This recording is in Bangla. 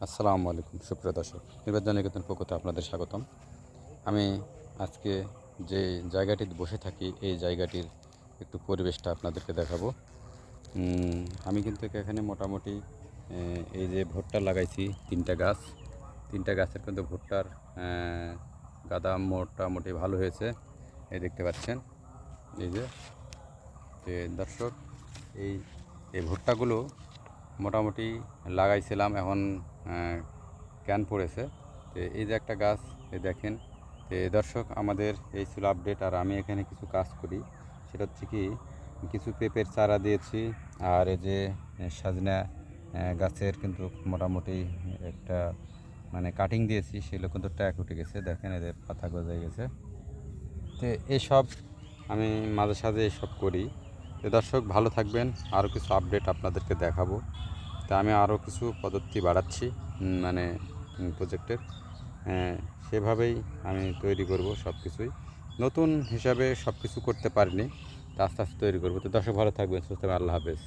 আসসালামু আলাইকুম সুপ্রিয় দর্শক, নির্বাচন নিকেতন পক্ষতে আপনাদের স্বাগতম। আমি আজকে যে জায়গাটিতে বসে থাকি এই জায়গাটির একটু পরিবেশটা আপনাদেরকে দেখাবো। আমি কিন্তু এখানে মোটামুটি এই যে ভুট্টা লাগাইছি তিনটা গাছের কিন্তু ভুট্টার গাদা মোটামুটি ভালো হয়েছে। এই দেখতে পাচ্ছেন, এই যে দর্শক, এই এই ভুট্টাগুলো মোটামুটি লাগাইছিলাম, এখন ক্যান পড়েছে। তো এই যে একটা গাছ, এই দেখেন। তো দর্শক, আমাদের এই ছিল আপডেট। আর আমি এখানে কিছু কাজ করি, সেটা হচ্ছে কি, কিছু পেঁপের চারা দিয়েছি। আর এই যে সজনা গাছের কিন্তু মোটামুটি একটা কাটিং দিয়েছি, সেগুলো কিন্তু ট্যাগ উঠে গেছে, দেখেন এদের পাতা গজায় গেছে। তো এইসব আমি মাঝে সাঝে এইসব করি। তো দর্শক, ভালো থাকবেন, আরও কিছু আপডেট আপনাদেরকে দেখাবো। তা আমি আরও কিছু পদ্ধতি বাড়াচ্ছি, প্রজেক্টের সেভাবেই আমি তৈরি করব সব কিছুই। নতুন হিসাবে সব কিছু করতে পারিনি, তা আস্তে আস্তে তৈরি করব। তো দর্শক, ভালো থাকবেন, সুস্থ থাকবেন, আল্লাহ হাফেজ।